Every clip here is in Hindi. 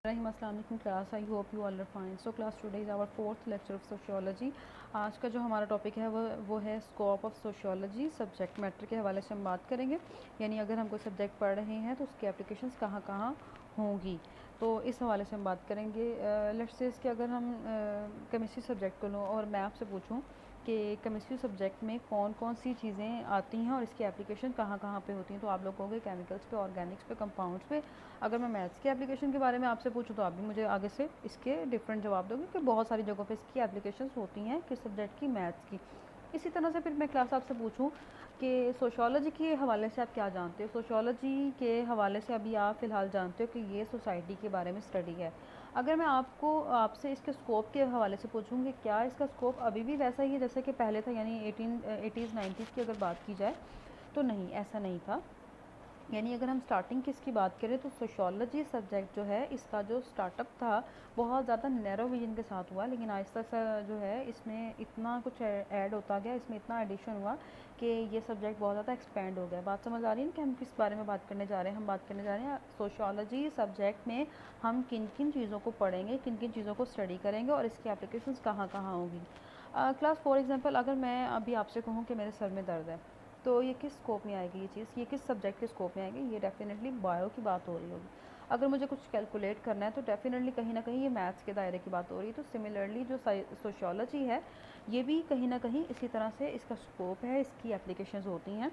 अस्सलाम वालेकुम class, I hope you all are fine. So class today is our fourth lecture of sociology. आज का जो हमारा टॉपिक है वो है scope of sociology. Subject matter के हवाले से हम बात करेंगे, यानी अगर हम कोई सब्जेक्ट पढ़ रहे हैं तो उसकी एप्लीकेशंस कहाँ कहाँ होंगी, तो इस हवाले से हम बात करेंगे। लेट्स से कि अगर हम केमिस्ट्री सब्जेक्ट को लूँ और मैं आपसे पूछूँ कि केमिस्ट्री सब्जेक्ट में कौन कौन सी चीज़ें आती हैं और इसकी एप्लीकेशन कहाँ कहाँ पे होती हैं, तो आप लोग कहोगे केमिकल्स पे, ऑर्गेनिक्स पे, कंपाउंड्स पे। अगर मैं मैथ्स की एप्लीकेशन के बारे में आपसे पूछूं तो आप भी मुझे आगे से इसके डिफरेंट जवाब दोगे कि बहुत सारी जगहों पे इसकी एप्लीकेशंस होती हैं किस सब्जेक्ट की, मैथ्स की। इसी तरह से फिर मैं क्लास आपसे पूछूं कि सोशियोलॉजी के हवाले से आप क्या जानते हो। सोशियोलॉजी के हवाले से अभी आप फ़िलहाल जानते हो कि ये सोसाइटी के बारे में स्टडी है। अगर मैं आपसे इसके स्कोप के हवाले से पूछूंगी क्या इसका स्कोप अभी भी वैसा ही है जैसे कि पहले था, यानी 1880s 90s की अगर बात की जाए तो नहीं, ऐसा नहीं था। यानी अगर हम स्टार्टिंग की इसकी बात करें तो सोशियोलॉजी सब्जेक्ट जो है इसका जो स्टार्टअप था बहुत ज़्यादा नैरो विजन के साथ हुआ, लेकिन आहिस्ता आहिस्ता जो है इसमें इतना कुछ ऐड होता गया, इसमें इतना एडिशन हुआ कि ये सब्जेक्ट बहुत ज़्यादा एक्सपेंड हो गया। बात समझ आ रही है ना कि हम किस बारे में बात करने जा रहे हैं। हम बात करने जा रहे हैं सोशियोलॉजी सब्जेक्ट में हम किन किन चीज़ों को पढ़ेंगे, किन किन चीज़ों को स्टडी करेंगे और इसकी एप्लीकेशंस कहाँ कहाँ होंगी। क्लास फॉर एग्जांपल अगर मैं अभी आपसे कहूँ कि मेरे सर में दर्द है, तो ये किस स्कोप में आएगी, ये चीज़ ये किस सब्जेक्ट के स्कोप में आएगी, ये डेफिनेटली बायो की बात हो रही होगी। अगर मुझे कुछ कैलकुलेट करना है तो डेफिनेटली कहीं ना कहीं ये मैथ्स के दायरे की बात हो रही है। तो सिमिलरली जो सोशियोलॉजी है ये भी कहीं ना कहीं इसी तरह से इसका स्कोप है, इसकी एप्लीकेशंस होती हैं।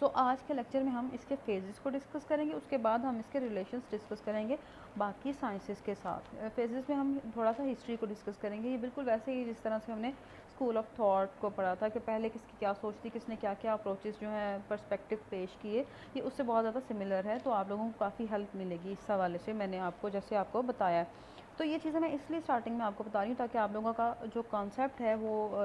सो आज के लेक्चर में हम इसके फेजेस को डिस्कस करेंगे, उसके बाद हम इसके रिलेशंस डिस्कस करेंगे बाकी साइंसेस के साथ। फेजेस में हम थोड़ा सा हिस्ट्री को डिस्कस करेंगे, ये बिल्कुल वैसे ही जिस तरह से हमने स्कूल ऑफ थॉट को पढ़ा था कि पहले किसकी क्या सोच थी, किसने क्या क्या अप्रोचेस जो हैं पर्सपेक्टिव पेश किए, ये उससे बहुत ज़्यादा सिमिलर है। तो आप लोगों को काफ़ी हेल्प मिलेगी इस हवाले से, मैंने आपको जैसे आपको बताया है। तो ये चीज़ें मैं इसलिए स्टार्टिंग में आपको बता रही हूँ ताकि आप लोगों का जो कॉन्सेप्ट है वो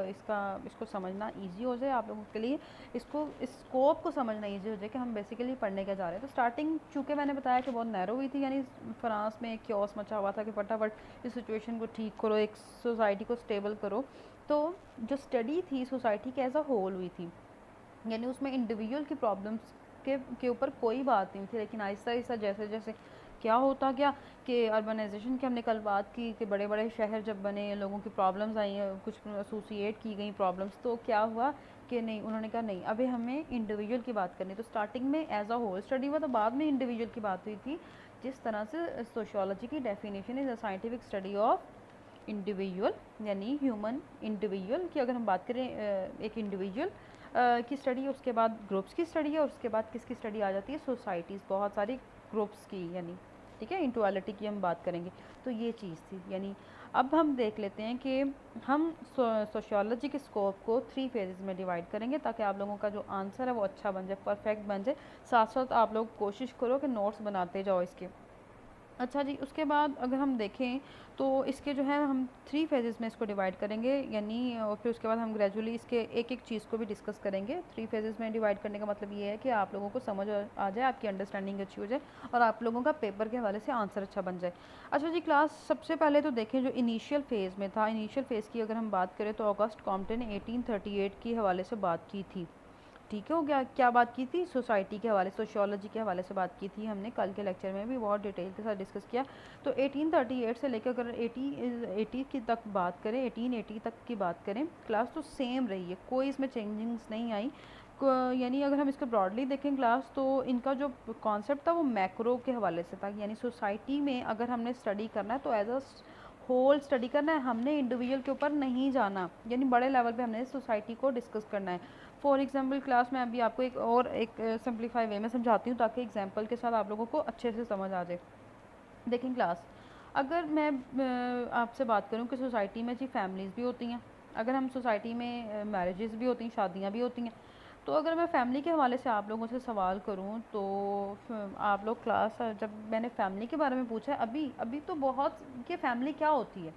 इसको समझना ईजी हो जाए आप लोगों के लिए, इसको इस स्कोप को समझना ईजी हो जाए कि हम बेसिकली पढ़ने क्या जा रहे हैं। तो स्टार्टिंग चूँकि मैंने बताया कि बहुत नैरो हुई थी, यानी फ्रांस में क्योस मचा हुआ था कि फटाफट इस सिचुएशन को ठीक करो, एक सोसाइटी को स्टेबल करो। तो जो स्टडी थी सोसाइटी के एज अ होल हुई थी, यानी उसमें इंडिविजुअल की प्रॉब्लम्स के ऊपर कोई बात नहीं थी। लेकिन आहिस्ता आहिस्ता जैसे जैसे क्या होता गया कि अर्बनाइजेशन की हमने कल बात की कि बड़े बड़े शहर जब बने, लोगों की प्रॉब्लम्स आई, कुछ एसोसिएट की गई प्रॉब्लम्स, तो क्या हुआ कि नहीं, उन्होंने कहा नहीं अभी हमें इंडिविजुअल की बात करनी। तो स्टार्टिंग में एज अ होल स्टडी हुआ, तो बाद में इंडिविजुअल की बात हुई थी। जिस तरह से सोशियोलॉजी की definition is a scientific study of individual, यानी ह्यूमन इंडिविजुअल की अगर हम बात करें, एक इंडिविजुअल की स्टडी है, उसके बाद ग्रुप्स की स्टडी है, और उसके बाद किसकी स्टडी आ जाती है, सोसाइटीज़, बहुत सारी ग्रुप्स की, यानी ठीक है इंटुअलिटी की हम बात करेंगे। तो ये चीज़ थी। यानी अब हम देख लेते हैं कि हम सोशियोलॉजी के स्कोप को 3 फेजेस में डिवाइड करेंगे ताकि आप लोगों का जो आंसर है वो अच्छा बन जाए, परफेक्ट बन जाए। साथ साथ आप लोग कोशिश करो कि नोट्स बनाते जाओ इसके। अच्छा जी, उसके बाद अगर हम देखें तो इसके जो है हम 3 फेजेस में इसको डिवाइड करेंगे, यानी और फिर उसके बाद हम ग्रेजुअली इसके एक एक चीज़ को भी डिस्कस करेंगे। 3 फेजेस में डिवाइड करने का मतलब ये है कि आप लोगों को समझ आ जाए, आपकी अंडरस्टैंडिंग अच्छी हो जाए और आप लोगों का पेपर के हवाले से आंसर अच्छा बन जाए। अच्छा जी क्लास, सबसे पहले तो देखें जो इनिशियल फ़ेज़ में था, इनिशियल फ़ेज़ की अगर हम बात करें तो ऑगस्ट कॉम्पटन ने 1838 की हवाले से बात की थी। ठीक है, हो गया। क्या बात की थी, सोसाइटी के हवाले, सोशियोलॉजी के हवाले से बात की थी हमने कल के लेक्चर में भी बहुत डिटेल के साथ डिस्कस किया। तो 1838 से लेकर अगर 80 की तक बात करें, 1880 तक की बात करें, क्लास तो सेम रही है, कोई इसमें चेंजिंग्स नहीं आई। यानी अगर हम इसको ब्रॉडली देखें क्लास, तो इनका जो कॉन्सेप्ट था वो मैक्रो के हवाले से था, यानी सोसाइटी में अगर हमने स्टडी करना है तो एज अ होल स्टडी करना है, हमने इंडिविजुअल के ऊपर नहीं जाना, यानी बड़े लेवल पे हमने सोसाइटी को डिस्कस करना है। फॉर एग्जांपल क्लास में अभी आपको एक सिंप्लीफाई वे में समझाती हूँ ताकि एग्जांपल के साथ आप लोगों को अच्छे से समझ आ जाए। देखें क्लास, अगर मैं आपसे बात करूँ कि सोसाइटी में जी फैमिलीज़ भी होती हैं, अगर हम सोसाइटी में मैरिजेस भी होती हैं, शादियाँ भी होती हैं, तो अगर मैं फ़ैमिली के हवाले से आप लोगों से सवाल करूं तो आप लोग क्लास, जब मैंने फ़ैमिली के बारे में पूछा है अभी अभी तो बहुत कि फ़ैमिली क्या होती है,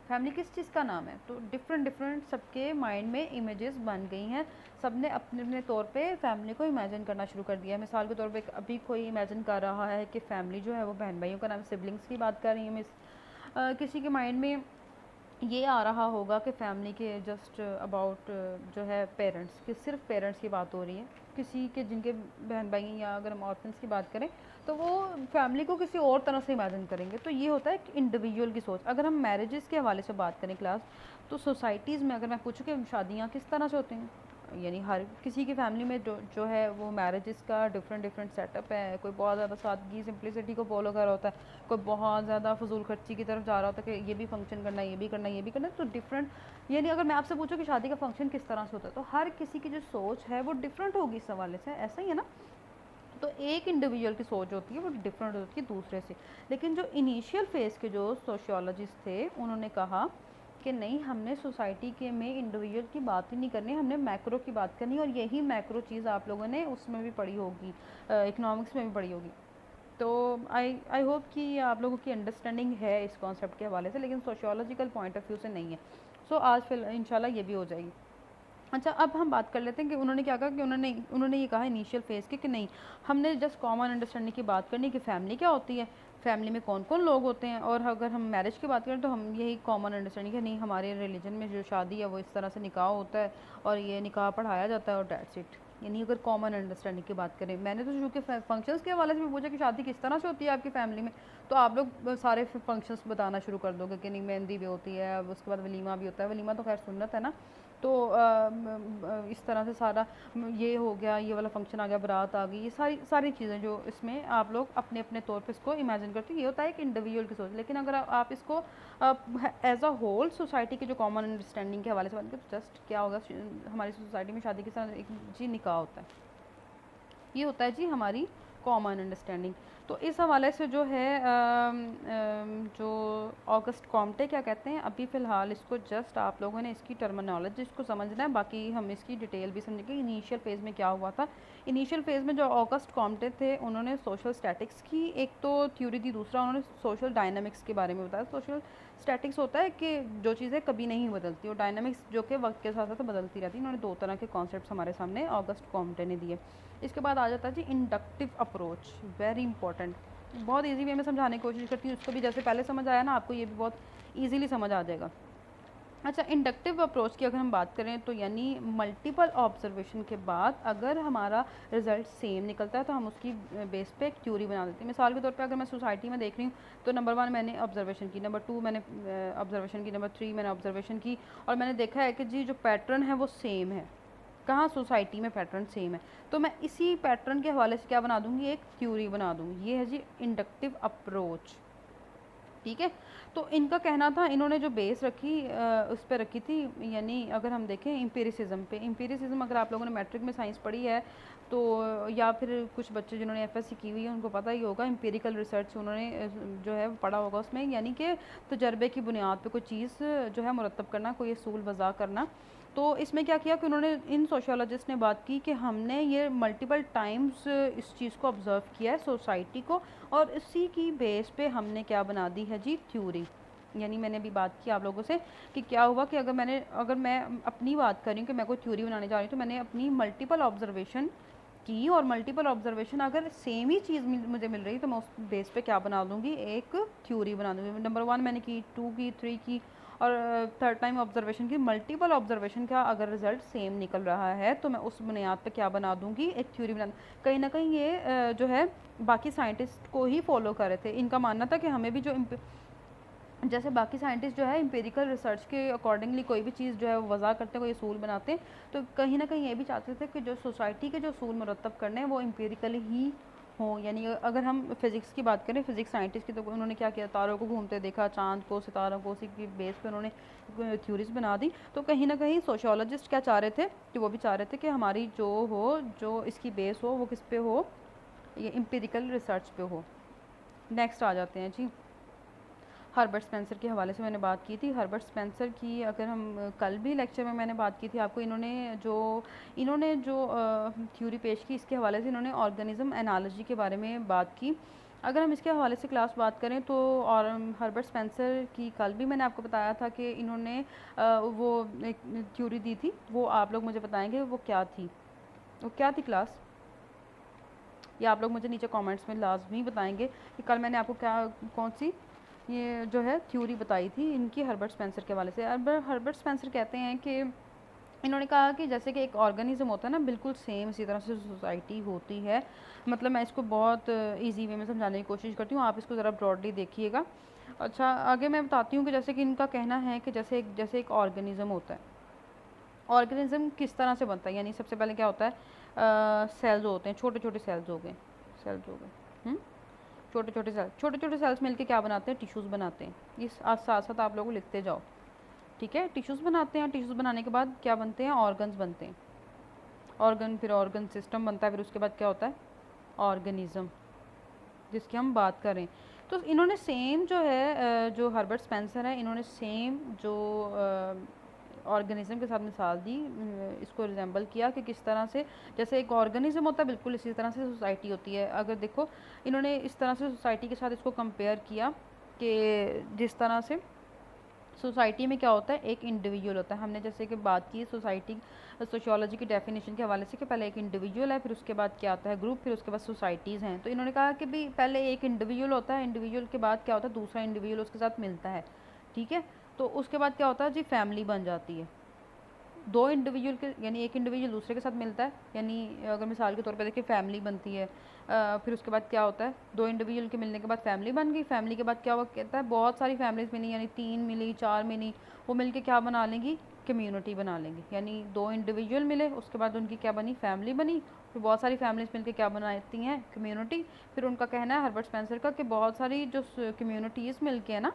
फैमिली किस चीज़ का नाम है, तो डिफरेंट डिफरेंट सबके माइंड में इमेजेस बन गई हैं। सब ने अपने अपने तौर पे फैमिली को इमेजिन करना शुरू कर दिया है। मिसाल के तौर पे अभी कोई इमेजिन कर रहा है कि फ़ैमिली जो है वो बहन भाइयों का नाम, सिबलिंग्स की बात कर रही है मिस। किसी के माइंड में ये आ रहा होगा कि फ़ैमिली के जस्ट अबाउट जो है पेरेंट्स, कि सिर्फ पेरेंट्स की बात हो रही है। किसी के जिनके बहन भाई हैं, या अगर हम ऑर्फन्स की बात करें तो वो फैमिली को किसी और तरह से इमेजिन करेंगे। तो ये होता है एक इंडिविजुअल की सोच। अगर हम मैरिजेस के हवाले से बात करें क्लास, तो सोसाइटीज़ में अगर मैं पूछूँ कि शादियाँ किस तरह से होती हैं, यानी हर किसी की फैमिली में जो जो है वो मैरिजेस का डिफरेंट सेटअप है। कोई बहुत ज़्यादा सादगी सिंप्लिसिटी को फॉलो कर रहा होता है, कोई बहुत ज़्यादा फजूल खर्ची की तरफ जा रहा होता है कि ये भी फंक्शन करना है, ये भी करना है, ये भी करना है। तो डिफरेंट, यानी अगर मैं आपसे पूछूं कि शादी का फंक्शन किस तरह से होता है, तो हर किसी की जो सोच है वो डिफरेंट होगी इस हवाले से, ऐसा ही है ना। तो एक इंडिविजुअल की सोच होती है वो डिफरेंट होती है दूसरे से। लेकिन जो इनिशियल फेज़ के जो सोशियोलॉजिस्ट थे, उन्होंने कहा कि नहीं, हमने सोसाइटी के में इंडिविजुअल की बात ही नहीं करनी, हमने मैक्रो की बात करनी है। और यही मैक्रो चीज़ आप लोगों ने उसमें भी पढ़ी होगी, इकोनॉमिक्स में भी पढ़ी होगी। तो आई होप कि आप लोगों की अंडरस्टैंडिंग है इस कॉन्सेप्ट के हवाले से, लेकिन सोशियोलॉजिकल पॉइंट ऑफ व्यू से नहीं है। सो आज फिर इंशाल्लाह ये भी हो जाएगी। अच्छा, अब हम बात कर लेते हैं कि उन्होंने क्या कहा, कि उन्होंने ये कहा इनिशियल फेज़ के कि नहीं, हमने जस्ट कॉमन अंडरस्टैंडिंग की बात करनी कि फ़ैमिली क्या होती है, फैमिली में कौन कौन लोग होते हैं। और अगर हम मैरिज की बात करें तो हम यही कॉमन अंडरस्टैंडिंग है, नहीं हमारे रिलीजन में जो शादी है वो इस तरह से निकाह होता है और ये निकाह पढ़ाया जाता है और डेट्स इट। यानी अगर कॉमन अंडरस्टैंडिंग की बात करें, मैंने तो चूँकि फंक्शंस के हवाले से भी पूछा कि शादी किस तरह से होती है आपकी फैमिली में, तो आप लोग सारे फंक्शंस बताना शुरू कर दोगे कि नहीं मेहंदी भी होती है, अब उसके बाद वलीमा भी होता है। वलीमा तो खैर सुन्नत है ना। तो इस तरह से सारा ये हो गया, ये वाला फंक्शन आ गया, बारात आ गई, ये सारी सारी चीज़ें जो इसमें आप लोग अपने अपने तौर पे इसको इमेजिन करते हैं, ये होता है एक इंडिविजुअल की सोच। लेकिन अगर आप इसको एज अ होल सोसाइटी के जो कॉमन अंडरस्टैंडिंग के हवाले से बात करें, तो जस्ट क्या होगा, हमारी सोसाइटी में शादी के साथ एक जी निकाह होता है, ये होता है जी हमारी कॉमन अंडरस्टैंडिंग। तो इस हवाले से जो है जो ऑगस्ट कॉम्टे क्या कहते हैं, अभी फ़िलहाल इसको जस्ट आप लोगों ने इसकी टर्मिनोलॉजी इसको समझना है, बाकी हम इसकी डिटेल भी समझेंगे। इनिशियल फेज़ में क्या हुआ था, इनिशियल फेज़ में जो ऑगस्ट कॉम्टे थे उन्होंने सोशल स्टैटिक्स की एक तो थ्योरी दी, दूसरा उन्होंने सोशल डायनामिक्स के बारे में बताया। सोशल स्टैटिक्स होता है कि जो चीज़ें कभी नहीं बदलती, और डायनामिक्स जो कि वक्त के साथ साथ बदलती रहती है। उन्होंने दो तरह के कॉन्सेप्ट्स हमारे सामने ऑगस्ट कॉम्टे ने दिए। इसके बाद आ जाता है जी इंडक्टिव अप्रोच, वेरी इंपॉर्टेंट, बहुत इजी वे में समझाने की कोशिश करती हूँ। उसको भी जैसे पहले समझ आया ना आपको, ये भी बहुत इजीली समझ आ जाएगा। अच्छा, इंडक्टिव अप्रोच की अगर हम बात करें तो यानी मल्टीपल ऑब्जर्वेशन के बाद अगर हमारा रिजल्ट सेम निकलता है तो हम उसकी बेस पे एक थ्योरी बना देते हैं। मिसाल के तौर पे अगर मैं सोसाइटी में देख रही हूँ तो नंबर 1 मैंने ऑब्जर्वेशन की, नंबर 2 मैंने ऑब्जर्वेशन की, नंबर 3 मैंने ऑब्जर्वेशन की, और मैंने देखा है कि जी जो पैटर्न है वो सेम है। कहाँ, सोसाइटी में पैटर्न सेम है, तो मैं इसी पैटर्न के हवाले से क्या बना दूँगी, एक थ्योरी बना दूँगी। ये है जी इंडक्टिव अप्रोच, ठीक है। तो इनका कहना था, इन्होंने जो बेस रखी उस पर रखी थी, यानी अगर हम देखें एम्पिरिसिज्म पे। एम्पिरिसिज्म अगर आप लोगों ने मैट्रिक में साइंस पढ़ी है तो, या फिर कुछ बच्चे जिन्होंने एफएससी की हुई है उनको पता ही होगा, एम्पिरिकल रिसर्च उन्होंने जो है पढ़ा होगा उसमें, यानी कि तजर्बे की बुनियाद पे कोई चीज़ जो है मुरतब करना, कोई असूल वज़ा करना। तो इसमें क्या किया कि उन्होंने, इन सोशियोलॉजिस्ट ने बात की कि हमने ये मल्टीपल टाइम्स इस चीज़ को ऑब्ज़र्व किया है सोसाइटी को, और इसी की बेस पे हमने क्या बना दी है जी, थ्योरी। यानी मैंने अभी बात की आप लोगों से कि क्या हुआ कि अगर मैं अपनी बात कर रही हूँ कि मैं कोई थ्योरी बनाने जा रही हूँ, तो मैंने अपनी मल्टीपल ऑब्जर्वेशन की, और मल्टीपल ऑब्जर्वेशन अगर सेम ही चीज़ मुझे मिल रही है तो मैं उस बेस पे क्या बना दूँगी, एक थ्योरी बना दूँगी। नंबर 1 मैंने की, 2 की, 3 की, और थर्ड टाइम ऑब्जर्वेशन की। मल्टीपल ऑब्जर्वेशन का अगर रिजल्ट सेम निकल रहा है तो मैं उस बुनियाद पे क्या बना दूँगी, एक थ्योरी बना। कहीं ना कहीं ये जो है बाकी साइंटिस्ट को ही फॉलो कर रहे थे। इनका मानना था कि हमें भी जो जैसे बाकी साइंटिस्ट जो है एम्पिरिकल रिसर्च के अकॉर्डिंगली कोई भी चीज़ जो है वो वज़ा करते हैं, कोई असूल बनाते हैं, तो कहीं ना कहीं ये भी चाहते थे कि जो सोसाइटी के जो असूल मुरतब करने हैं वो एम्पिरिकली ही हो। यानी अगर हम फिज़िक्स की बात करें, फिज़िक्स साइंटिस्ट की, तो उन्होंने क्या किया, तारों को घूमते देखा, चांद को, सितारों को, उसी की बेस पे उन्होंने थ्योरीज बना दी। तो कहीं ना कहीं सोशियोलॉजिस्ट क्या चाह रहे थे, कि वो भी चाह रहे थे कि हमारी जो इसकी बेस हो वो किस पे हो, ये एम्पिरिकल रिसर्च पे हो। नेक्स्ट आ जाते हैं जी, हर्बर्ट स्पेंसर के हवाले से मैंने बात की थी। हर्बर्ट स्पेंसर की अगर हम कल भी लेक्चर में मैंने बात की थी आपको, इन्होंने जो थ्योरी पेश की, इसके हवाले से इन्होंने ऑर्गेनिज्म एनालॉजी के बारे में बात की। अगर हम इसके हवाले से क्लास बात करें तो, और हर्बर्ट स्पेंसर की कल भी मैंने आपको बताया था कि इन्होंने वो एक थ्योरी दी थी, वो आप लोग मुझे बताएंगे वो क्या थी क्लास, या आप लोग मुझे नीचे कमेंट्स में लाजमी बताएंगे कि कल मैंने आपको कौन सी ये जो है थ्योरी बताई थी इनकी हर्बर्ट स्पेंसर के हवाले से। हर्बर्ट स्पेंसर कहते हैं कि इन्होंने कहा कि जैसे कि एक ऑर्गेनिज्म होता है ना, बिल्कुल सेम इसी तरह से सोसाइटी होती है। मतलब मैं इसको बहुत इजी वे में समझाने की कोशिश करती हूँ, आप इसको ज़रा ब्रॉडली देखिएगा। अच्छा, आगे मैं बताती हूँ कि जैसे कि इनका कहना है कि जैसे एक ऑर्गेनिज्म होता है, ऑर्गेनिज्म किस तरह से बनता है, यानी सबसे पहले क्या होता है, सेल्स होते हैं, छोटे छोटे सेल्स हो गए, सेल्स हो गए, छोटे छोटे सेल्स मिलके क्या बनाते हैं, टिश्यूज़ बनाते हैं। इस आज साथ साथ आप लोग लिखते जाओ, ठीक है। टिश्यूज़ बनाते हैं, टिश्यूज़ बनाने के बाद क्या बनते हैं, ऑर्गन्स बनते हैं, ऑर्गन, फिर ऑर्गन सिस्टम बनता है, फिर उसके बाद क्या होता है, ऑर्गेनिज्म, जिसकी हम बात करें। तो इन्होंने सेम जो है, जो हर्बर्ट स्पेंसर है, इन्होंने सेम जो ऑर्गेनिज्म के साथ मिसाल दी, इसको रिजेंबल किया कि किस तरह से जैसे एक ऑर्गेनिज्म होता है, बिल्कुल इसी तरह से सोसाइटी होती है। अगर देखो, इन्होंने इस तरह से सोसाइटी के साथ इसको कंपेयर किया कि जिस तरह से सोसाइटी में क्या होता है, एक इंडिविजुअल होता है। हमने जैसे कि बात की सोसाइटी सोशियोलॉजी की डेफिनेशन के हवाले से कि पहले एक इंडिविजुअल है, फिर उसके बाद क्या आता है, ग्रुप, फिर उसके बाद सोसाइटीज़ हैं। तो इन्होंने कहा कि भी पहले एक इंडिविजुअल होता है, इंडिविजुअल के बाद क्या होता है, दूसरा इंडिविजुअल उसके साथ मिलता है, ठीक है। तो उसके बाद क्या होता है जी, फैमिली बन जाती है। दो इंडिविजुअल के, यानी एक इंडिविजुअल दूसरे के साथ मिलता है, यानी अगर मिसाल के तौर पे देखिए फैमिली बनती है। फिर उसके बाद क्या होता है, दो इंडिविजुअल के मिलने के बाद फैमिली बन गई। फैमिली के बाद क्या हुआ, कहता है बहुत सारी फैमिलीज मिली, यानी 3 मिली, 4 मिली, वो मिलके क्या बना लेंगी, कम्युनिटी बना लेंगी। यानी दो इंडिविजुअल मिले, उसके बाद उनकी क्या बनी, फैमिली बनी, फिर बहुत सारी फैमिलीज मिलके क्या बनाती हैं, कम्युनिटी। फिर उनका कहना है हर्बर्ट स्पेंसर का कि बहुत सारी जो कम्युनिटीज़ मिलके है ना,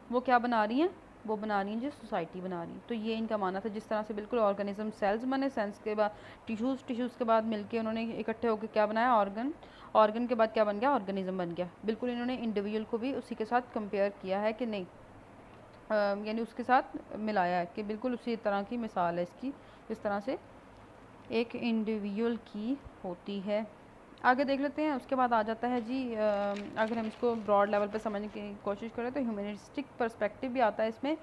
वो क्या बना रही हैं, वो बना रही हैं जो सोसाइटी बना रही है। तो ये इनका मानना था, जिस तरह से बिल्कुल ऑर्गेनिज्म सेल्स बने, सेल्स के बाद टिश्यूज़, टिश्यूज़ के बाद मिलके उन्होंने इकट्ठे होकर क्या बनाया, ऑर्गन, ऑर्गन के बाद क्या बन गया, ऑर्गेनिज्म बन गया। बिल्कुल इन्होंने इंडिविजुअल को भी उसी के साथ कंपेयर किया है कि नहीं, यानी उसके साथ मिलाया है कि बिल्कुल उसी तरह की मिसाल है इसकी, जिस तरह से एक इंडिविजुअल की होती है। आगे देख लेते हैं, उसके बाद आ जाता है जी, अगर हम इसको ब्रॉड लेवल पे समझने की कोशिश करें तो ह्यूमनिस्टिक पर्सपेक्टिव भी आता है इसमें।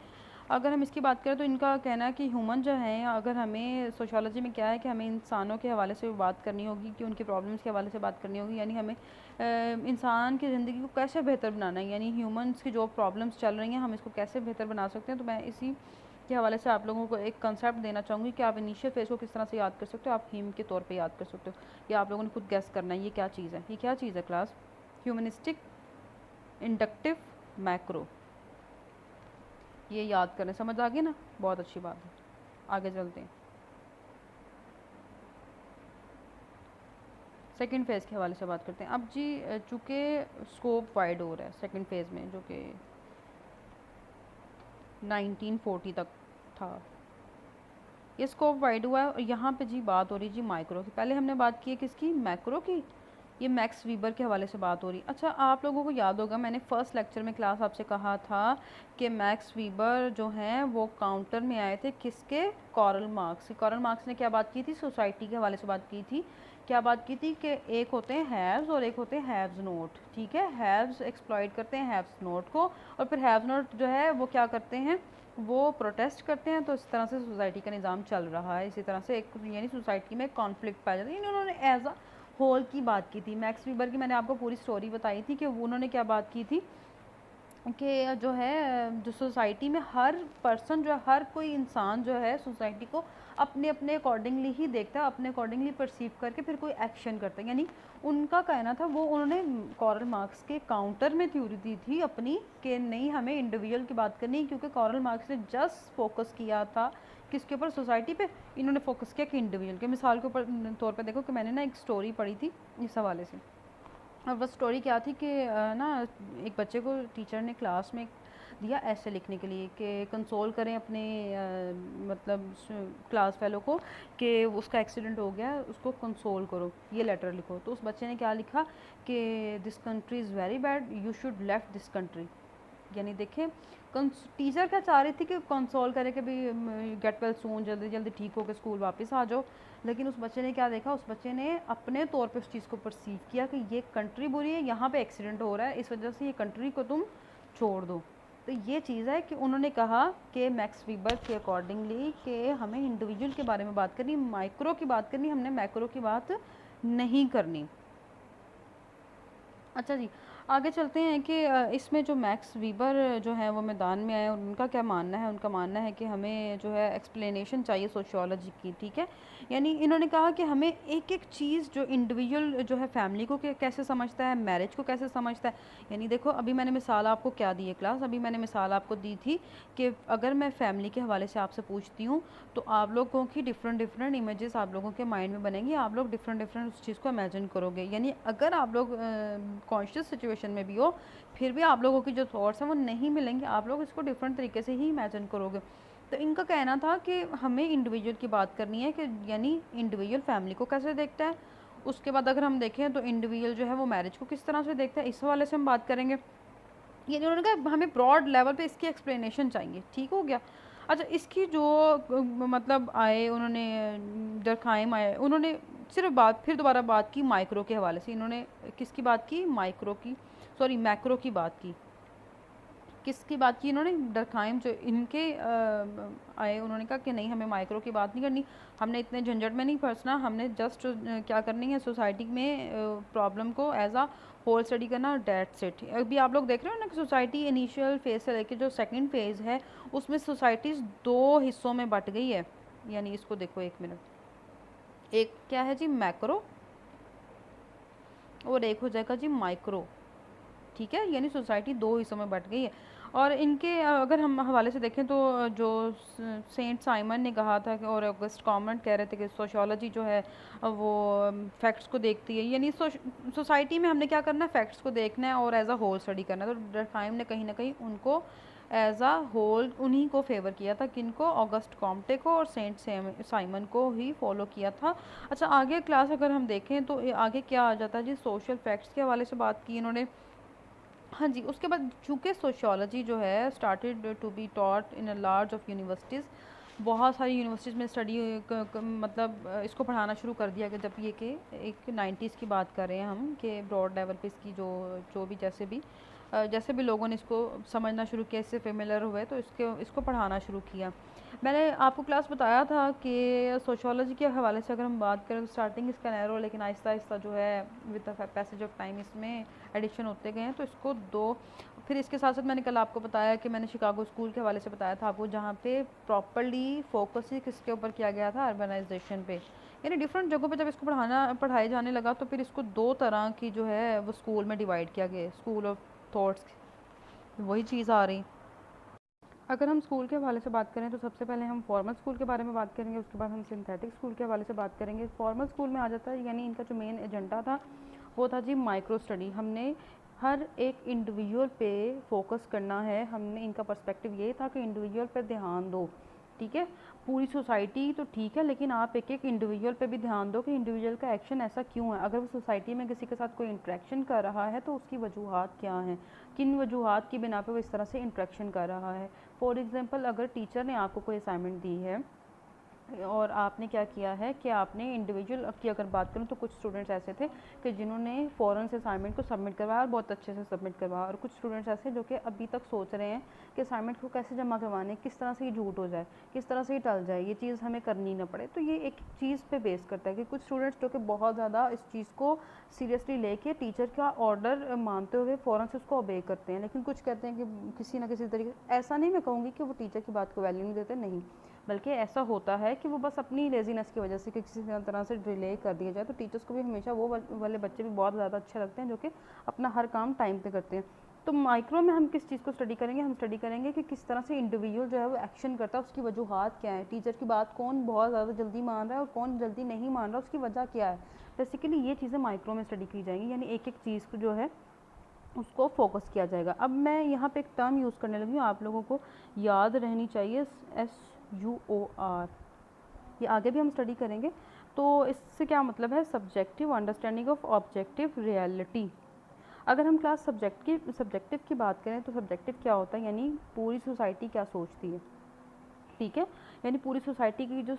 अगर हम इसकी बात करें तो इनका कहना है कि ह्यूमन जो हैं, अगर हमें सोशियोलॉजी में क्या है कि हमें इंसानों के हवाले से बात करनी होगी, कि उनकी प्रॉब्लम्स के हवाले से बात करनी होगी, यानी हमें इंसान की ज़िंदगी को कैसे बेहतर बनाना है, यानी ह्यूमन्स की जो प्रॉब्लम्स चल रही हैं हम इसको कैसे बेहतर बना सकते हैं। तो मैं इसी के हवाले से आप लोगों को एक कंसेप्ट देना चाहूँगी कि आप इनिशियल फेज़ को किस तरह से याद कर सकते हो, आप हीम के तौर पे याद कर सकते हो। ये आप लोगों ने खुद गैस करना है, ये क्या चीज़ है, ये क्या चीज़ है क्लास, ह्यूमनिस्टिक, इंडक्टिव, मैक्रो, ये याद करें। समझ आ गई ना, बहुत अच्छी बात है। आगे चलते हैं, सेकंड फेज़ के हवाले से बात करते हैं अब जी। चूँकि स्कोप वाइड हो रहा है सेकंड फेज़ में, जो कि 1940 तक था, ये स्कोप वाइड हुआ है। और यहाँ पे जी बात हो रही जी माइक्रो की। पहले हमने बात की है किसकी, मैक्रो की, ये मैक्स वीबर के हवाले से बात हो रही। अच्छा, आप लोगों को याद होगा मैंने फर्स्ट लेक्चर में क्लास आपसे कहा था कि मैक्स वीबर जो हैं वो काउंटर में आए थे किसके, कॉरल मार्क्स। कॉरल मार्क्स ने क्या बात की थी, सोसाइटी के हवाले से बात की थी। क्या बात की थी कि एक होते हैं हैव्स और एक होते हैं हैव्स नोट, ठीक है। हैव्स एक्सप्लॉइट करते हैं हैव्स नोट को, और फिर हैव्स नोट जो है वो क्या करते हैं, वो प्रोटेस्ट करते हैं। तो इस तरह से सोसाइटी का निज़ाम चल रहा है। इसी तरह से एक, यानी सोसाइटी में कॉन्फ्लिक्ट पाया जाता है। इन्होंने एज अ होल की बात की थी। मैक्स वीबर की मैंने आपको पूरी स्टोरी बताई थी कि वो उन्होंने क्या बात की थी कि जो है, जो सोसाइटी में हर पर्सन जो है, हर कोई इंसान जो है सोसाइटी को अपने अपने अकॉर्डिंगली ही देखता है, अपने अकॉर्डिंगली परसीव करके फिर कोई एक्शन करता है। यानी उनका कहना था, वो उन्होंने कॉरल मार्क्स के काउंटर में थ्योरी दी थी अपनी कि नहीं, हमें इंडिविजुअल की बात करनी है, क्योंकि कॉरल मार्क्स ने जस्ट फोकस किया था किसके ऊपर, सोसाइटी पे। इन्होंने फोकस किया कि इंडिविजुअल के। मिसाल के ऊपर तौर पर देखो कि मैंने ना एक स्टोरी पढ़ी थी इस हवाले से, और वह स्टोरी क्या थी कि ना एक बच्चे को टीचर ने क्लास में दिया ऐसे लिखने के लिए कि कंसोल करें अपने मतलब क्लास फेलो को कि उसका एक्सीडेंट हो गया, उसको कंसोल करो, ये लेटर लिखो। तो उस बच्चे ने क्या लिखा कि this country is very bad, you should left this country. यानी देखें, टीचर क्या चाह रही थी कि कंसोल करे कि भाई गेट वेल सून, जल्दी जल्दी ठीक हो के स्कूल वापस आ जाओ। लेकिन उस बच्चे ने क्या देखा, उस बच्चे ने अपने तौर पे उस चीज़ को परसीव किया कि ये कंट्री बुरी है, यहाँ पे एक्सीडेंट हो रहा है, इस वजह से ये कंट्री को तुम छोड़ दो। तो ये चीज़ है कि उन्होंने कहा कि मैक्स वीबर के अकॉर्डिंगली कि हमें इंडिविजुअल के बारे में बात करनी, माइक्रो की बात करनी, हमने मैक्रो की बात नहीं करनी। अच्छा जी, आगे चलते हैं कि इसमें जो मैक्स वीबर जो है वो मैदान में आए, और उनका क्या मानना है। उनका मानना है कि हमें जो है एक्सप्लेनेशन चाहिए सोशियोलॉजी की, ठीक है। यानी इन्होंने कहा कि हमें एक एक चीज़ जो इंडिविजुअल जो है फैमिली को कैसे समझता है, मैरिज को कैसे समझता है। यानी देखो अभी मैंने मिसाल आपको क्या दी है क्लास, अभी मैंने मिसाल आपको दी थी कि अगर मैं फैमिली के हवाले से आपसे पूछती हूँ तो आप लोगों की डिफरेंट डिफरेंट इमेजेस आप लोगों के माइंड में बनेंगी, आप लोग डिफरेंट डिफरेंट उस चीज़ को इमेजिन करोगे। यानी अगर आप लोग कॉन्शियस सिचुएशन में भी हो फिर भी आप लोगों की जो थॉट्स हैं वो नहीं मिलेंगे, आप लोग इसको डिफरेंट तरीके से ही इमेजिन करोगे। तो इनका कहना था कि हमें इंडिविजुअल की बात करनी है, कि यानी इंडिविजुअल फैमिली को कैसे देखता है। उसके बाद अगर हम देखें तो इंडिविजुअल जो है वो मैरिज को किस तरह से देखता है, इस हवाले से हम बात करेंगे। ये उन्होंने कहा हमें ब्रॉड लेवल पे इसकी एक्सप्लेनेशन चाहिए, ठीक हो गया। अच्छा, इसकी जो मतलब आए उन्होंने डरखाइम आए, उन्होंने सिर्फ बात फिर दोबारा बात की माइक्रो के हवाले से। इन्होंने किसकी बात की, माइक्रो की, सॉरी मैक्रो की बात की। किसकी बात की इन्होंने, डरखाइम जो इनके आए, उन्होंने कहा कि नहीं हमें माइक्रो की बात नहीं करनी, हमने इतने झंझट में नहीं फंसना, हमने जस्ट क्या करनी है सोसाइटी में प्रॉब्लम को एज आ होल स्टडी करना, डेट्स इट। अभी आप लोग देख रहे हो ना कि सोसाइटी इनिशियल फेज से लेकर जो सेकंड फेज़ है उसमें सोसाइटीज़ दो हिस्सों में बट गई है। यानी इसको देखो एक मिनट, एक क्या है जी मैक्रो और एक हो जाएगा जी माइक्रो, ठीक है। यानी सोसाइटी दो हिस्सों में बट गई है। और इनके अगर हम हवाले से देखें तो जो सेंट साइमन ने कहा था और ऑगस्ट कॉमन कह रहे थे कि सोशियोलॉजी जो है वो फैक्ट्स को देखती है। यानी सोसाइटी में हमने क्या करना है, फैक्ट्स को देखना है और एज अ होल स्टडी करना है। तो डरखाइम ने कहीं ना कहीं उनको एज अ होल उन्हीं को फेवर किया था, किनको, ऑगस्ट कॉम्टे को और सेंट साइमन को ही फॉलो किया था। अच्छा, आगे क्लास अगर हम देखें तो आगे क्या आ जाता है जी, सोशल फैक्ट्स के हवाले से बात की इन्होंने। हाँ जी, उसके बाद चूँकि सोशियोलॉजी जो है started to be taught in a large of universities, बहुत सारी यूनिवर्सिटीज़ में स्टडी मतलब इसको पढ़ाना शुरू कर दिया गया। जब ये कि एक 90s की बात कर रहे हैं हम, कि ब्रॉड लेवल पे इसकी जो जो भी जैसे भी लोगों ने इसको समझना शुरू किया, इससे फेमिलियर हुए तो इसको पढ़ाना शुरू किया। मैंने आपको क्लास बताया था कि सोशियोलॉजी के हवाले से अगर हम बात करें तो स्टार्टिंग इसका नैरो, लेकिन आहिस्ता आहिस्ता जो है with the passage of time इसमें एडिशन होते गए हैं। तो इसको दो, फिर इसके साथ साथ मैंने कल आपको बताया कि मैंने शिकागो स्कूल के हवाले से बताया था आपको, जहाँ पे प्रॉपरली फोकस ही किसके ऊपर किया गया था, अर्बनाइजेशन पे। यानी डिफरेंट जगहों पे जब इसको पढ़ाए जाने लगा तो फिर इसको दो तरह की जो है वो स्कूल में डिवाइड किया गया, स्कूल ऑफ थॉट्स, वही चीज़ आ रही। अगर हम स्कूल के हवाले से बात करें तो सबसे पहले हम फॉर्मल स्कूल के बारे में बात करेंगे, उसके बाद हम सिंथेटिक स्कूल के हवाले से बात करेंगे। फॉर्मल स्कूल में आ जाता है, यानी इनका जो मेन एजेंडा था वो था जी माइक्रो स्टडी। हमने हर एक इंडिविजुअल पे फोकस करना है, हमने इनका पर्सपेक्टिव ये था कि इंडिविजुअल पे ध्यान दो, ठीक है। पूरी सोसाइटी तो ठीक है, लेकिन आप एक एक इंडिविजुअल पे भी ध्यान दो कि इंडिविजुअल का एक्शन ऐसा क्यों है। अगर वो सोसाइटी में किसी के साथ कोई इंटरेक्शन कर रहा है तो उसकी वजूहात क्या हैं, किन वजूहात की बिना पे वो इस तरह से इंटरेक्शन कर रहा है। फॉर एग्जांपल, अगर टीचर ने आपको कोई असाइनमेंट दी है और आपने क्या किया है कि आपने इंडिविजुअल की अगर बात करूँ तो कुछ स्टूडेंट्स ऐसे थे कि जिन्होंने फ़ौरन से असाइनमेंट को सबमिट करवाया और बहुत अच्छे से सबमिट करवाया, और कुछ स्टूडेंट्स ऐसे जो कि अभी तक सोच रहे हैं कि असाइनमेंट को कैसे जमा करवाने, किस तरह से ये झूठ हो जाए, किस तरह से ये टल जाए, ये चीज़ हमें करनी ना पड़े। तो ये एक चीज़ पे बेस करता है कि कुछ स्टूडेंट्स जो कि बहुत ज़्यादा इस चीज़ को सीरियसली लेके टीचर का ऑर्डर मानते हुए फ़ौरन से उसको ओबे करते हैं, लेकिन कुछ कहते हैं कि किसी ना किसी तरीके, ऐसा नहीं मैं कहूँगी कि वो टीचर की बात को वैल्यू नहीं देते, नहीं, बल्कि ऐसा होता है कि वो बस अपनी लेजीनेस की वजह से कि किसी तरह से डिले कर दिया जाए। तो टीचर्स को भी हमेशा वो वाले बच्चे भी बहुत ज़्यादा अच्छे लगते हैं जो कि अपना हर काम टाइम पे करते हैं। तो माइक्रो में हम किस चीज़ को स्टडी करेंगे, हम स्टडी करेंगे कि किस तरह से इंडिविजुअल जो है वो एक्शन करता है, उसकी वजूहात क्या है, टीचर की बात कौन बहुत ज़्यादा जल्दी मान रहा है और कौन जल्दी नहीं मान रहा, उसकी वजह क्या है। बेसिकली ये चीज़ें माइक्रो में स्टडी की जाएंगी, यानी एक एक चीज़ को जो है उसको फोकस किया जाएगा। अब मैं यहाँ पे एक टर्म यूज़ करने लगी हूँ, आप लोगों को याद रहनी चाहिए, SUOR, ये आगे भी हम स्टडी करेंगे। तो इससे क्या मतलब है, subjective understanding of objective reality. अगर हम क्लास सब्जेक्टिव की बात करें तो सब्जेक्टिव क्या होता है, यानी पूरी सोसाइटी क्या सोचती है, ठीक है। यानी पूरी सोसाइटी की जो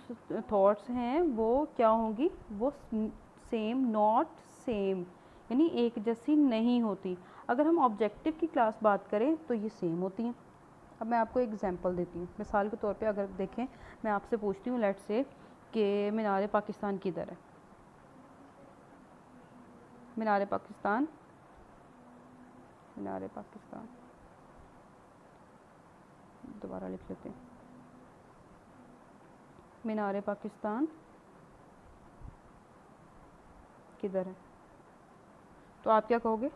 थॉट्स हैं वो क्या होंगी, वो सेम नॉट सेम, यानी एक जैसी नहीं होती। अगर हम ऑब्जेक्टिव की क्लास बात करें तो ये सेम होती हैं। अब मैं आपको एग्जांपल देती हूँ, मिसाल के तौर पे अगर देखें, मैं आपसे पूछती हूँ लेट्स से कि मीनार पाकिस्तान किधर है, मीनार पाकिस्तान मीनार पाकिस्तान, दोबारा लिख लेते हैं, मीनार पाकिस्तान किधर है? तो आप क्या कहोगे?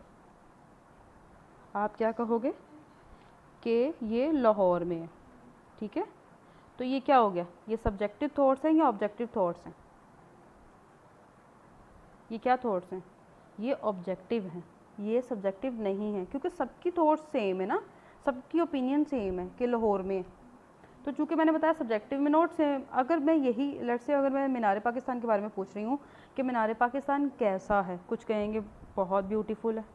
आप क्या कहोगे कि ये लाहौर में है, ठीक है। तो ये क्या हो गया? ये सब्जेक्टिव थॉट्स हैं या ऑब्जेक्टिव थॉट्स हैं? ये क्या थॉट्स हैं? ये ऑब्जेक्टिव हैं, ये सब्जेक्टिव नहीं है, क्योंकि सबकी थॉट्स सेम है ना, सबकी ओपिनियन सेम है कि लाहौर में है। तो चूँकि मैंने बताया सब्जेक्टिव में नोट सेम, अगर मैं यही लेट्स से अगर मैं मीनार पाकिस्तान के बारे में पूछ रही हूँ कि मीनार पाकिस्तान कैसा है, कुछ कहेंगे बहुत ब्यूटीफुल है,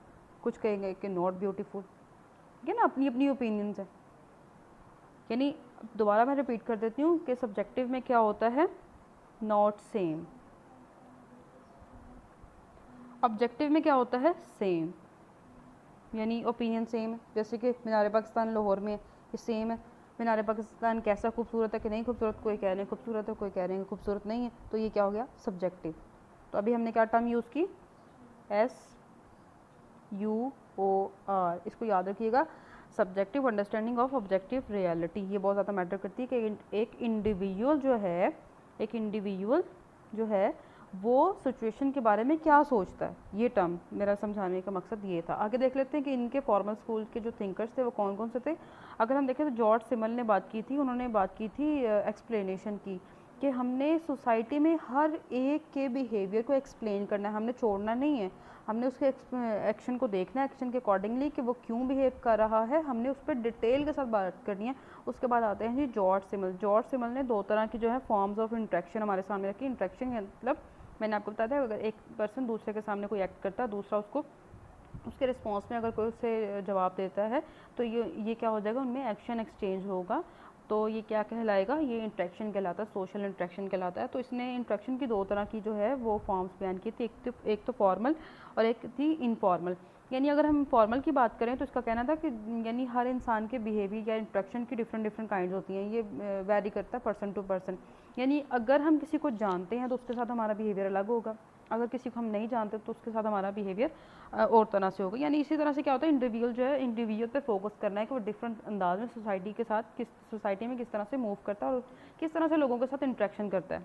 कुछ कहेंगे कि नॉट ब्यूटीफुल, ठीक है ना, अपनी अपनी ओपिनियंस है। यानी दोबारा मैं रिपीट कर देती हूँ कि सब्जेक्टिव में क्या होता है? Not same. ऑब्जेक्टिव में क्या होता है? सेम, यानी ओपिनियन सेम है। जैसे कि मीनार पाकिस्तान लाहौर में ये सेम है। मीनार पाकिस्तान कैसा खूबसूरत है कि नहीं खूबसूरत, कोई कह रहे हैं खूबसूरत है, कोई कह रहे हैं खूबसूरत नहीं है, तो ये क्या हो गया? सब्जेक्टिव। तो अभी हमने क्या टर्म यूज़ की? SUOR, इसको याद रखिएगा, subjective understanding of objective reality. ये बहुत ज़्यादा मैटर करती है कि एक इंडिविजुअल जो है वो सिचुएशन के बारे में क्या सोचता है। ये टर्म मेरा समझाने का मकसद ये था। आगे देख लेते हैं कि इनके फॉर्मल स्कूल के जो थिंकर्स थे वो कौन कौन से थे। अगर हम देखें तो जॉर्ज सिमल ने बात की थी, उन्होंने बात की थी एक्सप्लेनेशन की, कि हमने सोसाइटी में हर एक के बिहेवियर को एक्सप्लेन करना है, हमने छोड़ना नहीं है, हमने उसके एक्शन को देखना है, एक्शन के अकॉर्डिंगली कि वो क्यों बिहेव कर रहा है, हमने उस पर डिटेल के साथ बात करनी है। उसके बाद आते हैं जी जॉर्ज सिमल। जॉर्ज सिमल ने दो तरह की जो है फॉर्म्स ऑफ इंट्रैक्शन हमारे सामने रखी। इंट्रैक्शन मतलब मैंने आपको बताया था, अगर एक पर्सन दूसरे के सामने कोई एक्ट करता है, दूसरा उसको उसके रिस्पॉन्स में अगर कोई उससे जवाब देता है, तो ये क्या हो जाएगा? उनमें एक्शन एक्सचेंज होगा। तो ये क्या कहलाएगा? ये इंट्रैक्शन कहलाता है, सोशल इंट्रैक्शन कहलाता है। तो इसने इंट्रैक्शन की दो तरह की जो है वो फॉर्म्स बयान की थी, एक तो फॉर्मल और एक थी इनफॉर्मल। यानी अगर हम फॉर्मल की बात करें तो इसका कहना था कि यानी हर इंसान के बिहेवियर या इंट्रैक्शन की डिफरेंट काइंड्स होती हैं, ये वैरी करता है पर्सन टू पर्सन। यानी अगर हम किसी को जानते हैं तो उसके साथ हमारा बिहेवियर अलग होगा, अगर किसी को हम नहीं जानते तो उसके साथ हमारा बिहेवियर और तरह से होगा। यानी इसी तरह से क्या होता है, इंडिविजुअल जो है इंडिविजुअल पे फोकस करना है कि वो डिफरेंट अंदाज में सोसाइटी के साथ सोसाइटी में किस तरह से मूव करता है और किस तरह से लोगों के साथ इंटरेक्शन करता है।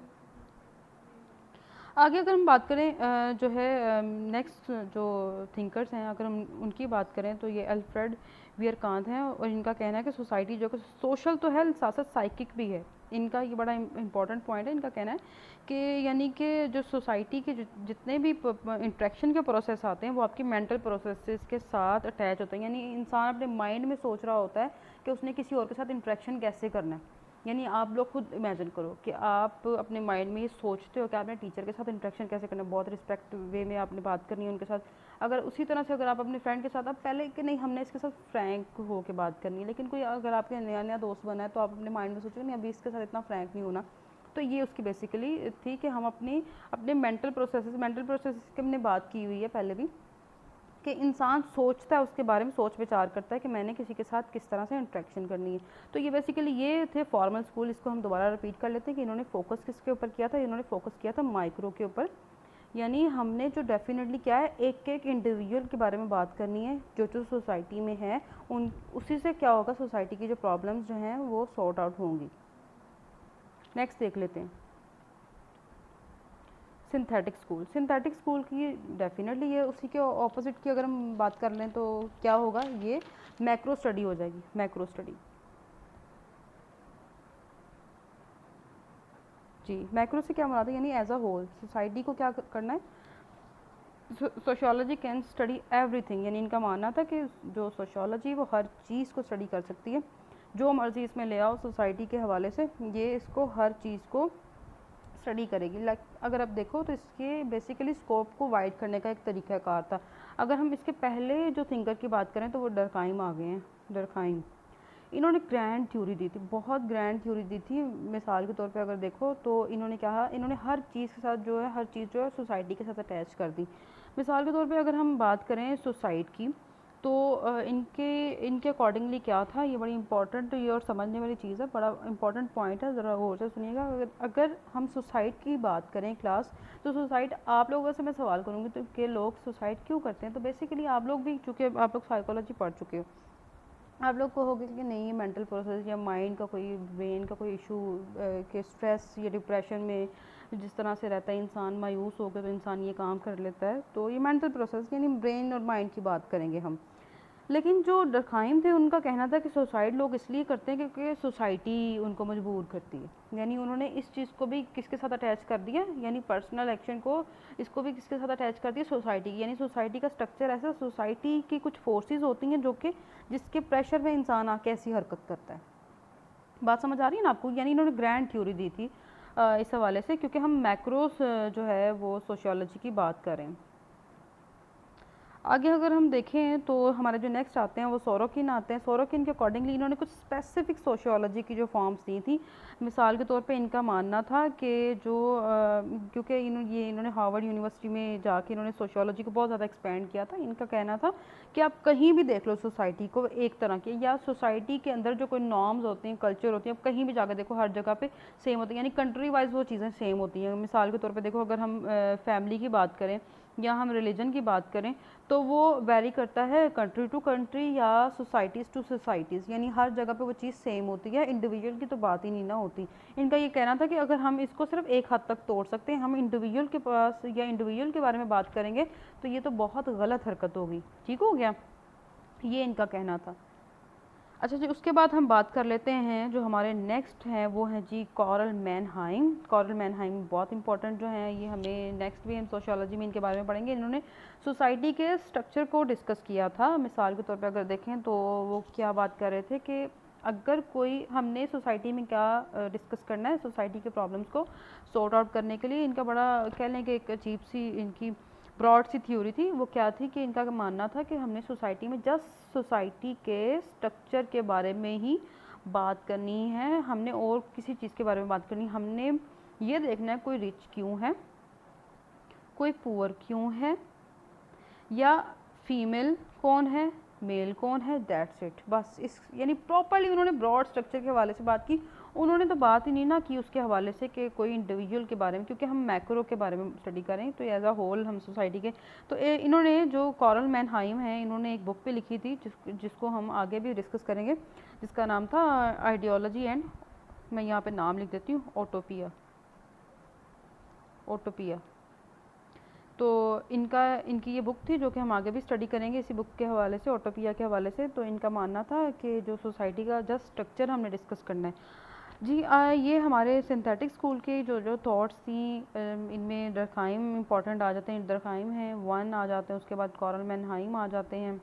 आगे अगर हम बात करें जो है नेक्स्ट जो थिंकर्स हैं, अगर हम उनकी बात करें तो ये अल्फ्रेड वियरकांत हैं, और इनका कहना है कि सोसाइटी जो कि सोशल तो है साथ साथ साइकिक भी है। इनका ये बड़ा इंपॉर्टेंट पॉइंट है। इनका कहना है कि यानी कि जो सोसाइटी के जितने भी इंट्रैक्शन के प्रोसेस आते हैं वो आपकी मेंटल प्रोसेसेस के साथ अटैच होते हैं। यानी इंसान अपने माइंड में सोच रहा होता है कि उसने किसी और के साथ इंट्रैक्शन कैसे करना है। यानी आप लोग खुद इमेजिन करो कि आप अपने माइंड में ये सोचते हो कि आपने टीचर के साथ इंटरेक्शन कैसे करना है, बहुत रिस्पेक्ट वे में आपने बात करनी है उनके साथ। अगर उसी तरह से अगर आप अपने फ्रेंड के साथ, आप पहले कि नहीं हमने इसके साथ फ्रैंक हो के बात करनी है, लेकिन कोई अगर आपके नया नया दोस्त बना है तो आप अपने माइंड में सोचोगे नहीं अभी इसके साथ इतना फ्रैंक नहीं होना। तो ये उसकी बेसिकली थी कि हम अपने मेंटल प्रोसेस की हमने बात की हुई है पहले भी, कि इंसान सोचता है, उसके बारे में सोच विचार करता है कि मैंने किसी के साथ किस तरह से इंटरेक्शन करनी है। तो ये बेसिकली ये थे फॉर्मल स्कूल। इसको हम दोबारा रिपीट कर लेते हैं कि इन्होंने फोकस किसके ऊपर किया था? इन्होंने फोकस किया था माइक्रो के ऊपर। यानी हमने जो डेफिनेटली क्या है, एक एक इंडिविजुअल के बारे में बात करनी है जो जो सोसाइटी में है, उसी से क्या होगा, सोसाइटी की जो प्रॉब्लम्स जो हैं वो सॉर्ट आउट होंगी। नेक्स्ट देख लेते हैं सिंथेटिक स्कूल की डेफिनेटली ये उसी के ऑपोजिट की अगर हम बात कर लें तो क्या होगा, ये मैक्रो स्टडी हो जाएगी। मैक्रो स्टडी जी, मैक्रो से क्या मुराद है, यानी एज अ होल सोसाइटी को क्या करना है। सोशियोलॉजी कैन स्टडी एवरीथिंग, यानी इनका मानना था कि जो सोशियोलॉजी वो हर चीज़ को स्टडी कर सकती है, जो मर्जी इसमें ले आओ सोसाइटी के हवाले से, ये इसको हर चीज़ को स्टडी करेगी। लाइक अगर आप देखो तो इसके बेसिकली स्कोप को वाइड करने का एक तरीक़ाकार था। अगर हम इसके पहले जो थिंकर की बात करें तो वो डरखाइम आ गए हैं। डरखाइम इन्होंने ग्रैंड थ्योरी दी थी, बहुत ग्रैंड थ्योरी दी थी। मिसाल के तौर पे अगर देखो तो इन्होंने कहा, इन्होंने हर चीज़ के साथ जो है सोसाइटी के साथ अटैच कर दी। मिसाल के तौर पे अगर हम बात करें सुसाइड की, तो इनके अकॉर्डिंगली क्या था, ये बड़ी इंपॉर्टेंट ये और समझने वाली चीज़ है, बड़ा इंपॉर्टेंट पॉइंट है, ज़रा गौर से सुनिएगा। अगर हम सुसाइड की बात करें क्लास, तो सुसाइड आप लोगों से मैं सवाल करूँगी तो कि लोग सुसाइड क्यों करते हैं। तो बेसिकली आप लोग भी, चूँकि आप लोग साइकोलॉजी पढ़ चुके हो, आप लोग कहोगे कि नहीं, मेंटल प्रोसेस या माइंड का कोई, ब्रेन का कोई इशू के स्ट्रेस या डिप्रेशन में जिस तरह से रहता है इंसान, मायूस हो गया तो इंसान ये काम कर लेता है, तो ये मेंटल प्रोसेस यानी ब्रेन और माइंड की बात करेंगे हम। लेकिन जो डरखाइम थे उनका कहना था कि सुसाइड लोग इसलिए करते हैं क्योंकि सोसाइटी उनको मजबूर करती है। यानी उन्होंने इस चीज़ को भी किसके साथ अटैच कर दिया, यानी पर्सनल एक्शन को, इसको भी किसके साथ अटैच कर दिया, सोसाइटी की। यानी सोसाइटी का स्ट्रक्चर ऐसा, सोसाइटी की कुछ फोर्सेस होती हैं जो कि जिसके प्रेशर में इंसान आके ऐसी हरकत करता है। बात समझ आ रही है ना आपको। यानी इन्होंने ग्रैंड थ्योरी दी थी इस हवाले से, क्योंकि हम मैक्रोस जो है वो सोशियोलॉजी की बात करें। आगे अगर हम देखें तो हमारे जो नेक्स्ट आते हैं वो सोरोकिन आते हैं। सोरोकिन के अकॉर्डिंगली इन्होंने कुछ स्पेसिफिक सोशियोलॉजी की जो फॉर्म्स दी थी। मिसाल के तौर पे इनका मानना था कि जो क्योंकि इन्होंने हार्वर्ड यूनिवर्सिटी में जाके इन्होंने सोशियोलॉजी को बहुत ज़्यादा एक्सपेंड किया था। इनका कहना था कि आप कहीं भी देख लो सोसाइटी को एक तरह के, या सोसाइटी के अंदर जो कोई नॉर्म्स होते हैं, कल्चर होती हैं, आप कहीं भी जाकर देखो हर जगह पे सेम होती हैं, यानी कंट्री वाइज वो चीज़ें सेम होती हैं। मिसाल के तौर पे देखो, अगर हम फैमिली की बात करें या हम रिलीजन की बात करें तो वो वेरी करता है कंट्री टू कंट्री या सोसाइटीज़ टू सोसाइटीज़, यानी हर जगह पे वो चीज़ सेम होती है, इंडिविजुअल की तो बात ही नहीं ना होती। इनका ये कहना था कि अगर हम इसको सिर्फ एक हद तक तोड़ सकते हैं, हम इंडिविजुअल के पास या इंडिविजुअल के बारे में बात करेंगे तो ये तो बहुत गलत हरकत होगी। ठीक हो गया, ये इनका कहना था। अच्छा जी, उसके बाद हम बात कर लेते हैं जो हमारे नेक्स्ट हैं वो हैं जी कॉरल मैनहाइम। कॉरल मैनहाइम बहुत इंपॉर्टेंट जो हैं, ये हमें नेक्स्ट भी हम सोशियोलॉजी में इनके बारे में पढ़ेंगे। इन्होंने सोसाइटी के स्ट्रक्चर को डिस्कस किया था। मिसाल के तौर पे अगर देखें तो वो क्या बात कर रहे थे कि अगर कोई, हमने सोसाइटी में क्या डिस्कस करना है, सोसाइटी के प्रॉब्लम्स को सॉर्ट आउट करने के लिए इनका बड़ा कह लें कि एक अजीब सी इनकी ब्रॉड सी थ्योरी थी। वो क्या थी कि इनका मानना था कि हमने सोसाइटी में जस्ट सोसाइटी के स्ट्रक्चर के बारे में ही बात करनी है, हमने और किसी चीज़ के बारे में बात करनी। हमने ये देखना है कोई रिच क्यों है, कोई पुअर क्यों है, या फीमेल कौन है, मेल कौन है, दैट्स इट, बस। इस यानी प्रॉपरली उन्होंने ब्रॉड स्ट्रक्चर के हवाले से बात की। उन्होंने तो बात ही नहीं ना की उसके हवाले से कि कोई इंडिविजुअल के बारे में, क्योंकि हम मैक्रो के बारे में स्टडी करें तो एज अ होल हम सोसाइटी के। तो इन्होंने जो कॉरल मैनहाइम है, इन्होंने एक बुक भी लिखी थी जिसको हम आगे भी डिस्कस करेंगे, जिसका नाम था आइडियोलॉजी एंड, मैं यहाँ पे नाम लिख देती हूँ, ओटोपिया। ओटोपिया तो इनकी ये बुक थी जो कि हम आगे भी स्टडी करेंगे इसी बुक के हवाले से, ओटोपिया के हवाले से। तो इनका मानना था कि जो सोसाइटी का जस्ट स्ट्रक्चर हमने डिस्कस करना है जी। ये हमारे सिंथेटिक स्कूल के जो थॉट्स थी, इनमें डरखाइम इंपॉर्टेंट आ जाते हैं, डरखाइम हैं, वन आ जाते हैं, उसके बाद कॉरल मैनहाइम आ जाते हैं,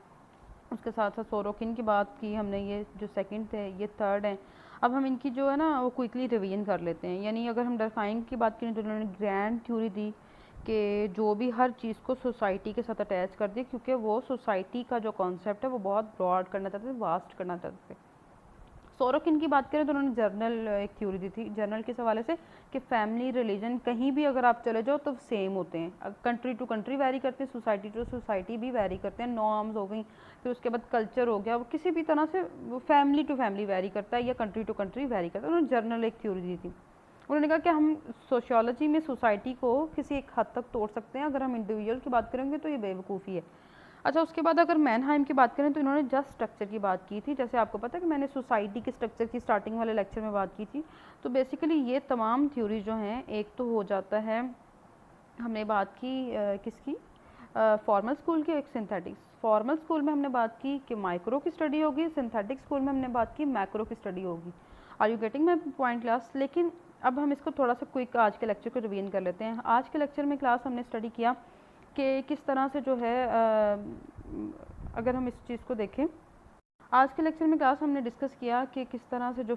उसके साथ साथ सोरोकिन की बात की हमने, ये जो सेकंड थे ये थर्ड हैं। अब हम इनकी जो है ना वो क्विकली रिवीजन कर लेते हैं। यानी अगर हम डरखाइम की बात करें तो उन्होंने ग्रैंड थ्योरी दी कि जो भी हर चीज़ को सोसाइटी के साथ अटैच कर दिया, क्योंकि वो सोसाइटी का जो कॉन्सेप्ट है वो बहुत ब्रॉड करना चाहते थे, वास्ट करना चाहते थे। सोरोकिन की बात करें तो उन्होंने जर्नल एक थ्योरी दी थी, जर्नल किस हवाले से कि फैमिली रिलीजन कहीं भी अगर आप चले जाओ तो सेम होते हैं, कंट्री टू कंट्री वैरी करते हैं, सोसाइटी टू सोसाइटी भी वैरी करते हैं, नॉर्म्स हो गई, फिर उसके बाद कल्चर हो गया, वो किसी भी तरह से वो फैमिली टू फैमिली वैरी करता है या कंट्री टू कंट्री वैरी करता है। उन्होंने जर्नल एक थ्योरी दी थी। उन्होंने कहा कि हम सोशियोलॉजी में सोसाइटी को किसी एक हद तक तोड़ सकते हैं, अगर हम इंडिविजुअल की बात करेंगे तो ये बेवकूफ़ी है। अच्छा, उसके बाद अगर मैनहाइम की बात करें तो इन्होंने जस्ट स्ट्रक्चर की बात की थी। जैसे आपको पता है कि मैंने सोसाइटी के स्ट्रक्चर की स्टार्टिंग वाले लेक्चर में बात की थी। तो बेसिकली ये तमाम थ्योरी जो हैं, एक तो हो जाता है हमने बात की किसकी, फॉर्मल स्कूल की, एक सिंथेटिक्स। फॉर्मल स्कूल में हमने बात की कि माइक्रो की स्टडी होगी, सिंथेटिक स्कूल में हमने बात की मैक्रो की स्टडी होगी। Are you getting my point class? लेकिन अब हम इसको थोड़ा सा क्विक आज के लेक्चर को रिवीजन कर लेते हैं। आज के लेक्चर में क्लास हमने स्टडी किया कि किस तरह से जो है अगर हम इस चीज़ को देखें, आज के लेक्चर में क्लास हमने डिस्कस किया कि किस तरह से जो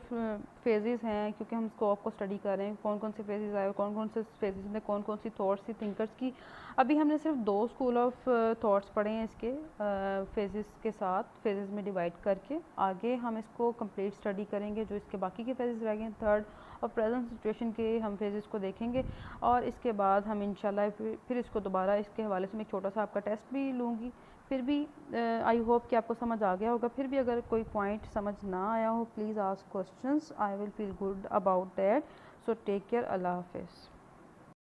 फेजेस हैं, क्योंकि हम स्कोप को स्टडी कर रहे हैं, कौन कौन से फेजेस आए, कौन कौन से फेजेस में कौन कौन सी थॉट्स थी थिंकर्स की। अभी हमने सिर्फ 2 स्कूल ऑफ थॉट्स पढ़े हैं इसके फेजेस के साथ, फेजेस में डिवाइड करके। आगे हम इसको कंप्लीट स्टडी करेंगे जो इसके बाकी के फेजेस रह गए, थर्ड और प्रेजेंट सिचुएशन के हम फेजेस को देखेंगे। और इसके बाद हम इंशाल्लाह फिर इसको दोबारा इसके हवाले से मैं एक छोटा सा आपका टेस्ट भी लूँगी फिर भी आई होप कि आपको समझ आ गया होगा। फिर भी अगर कोई पॉइंट समझ ना आया हो, please ask questions, I will feel good about that. So take care, अल्लाह हाफिज़।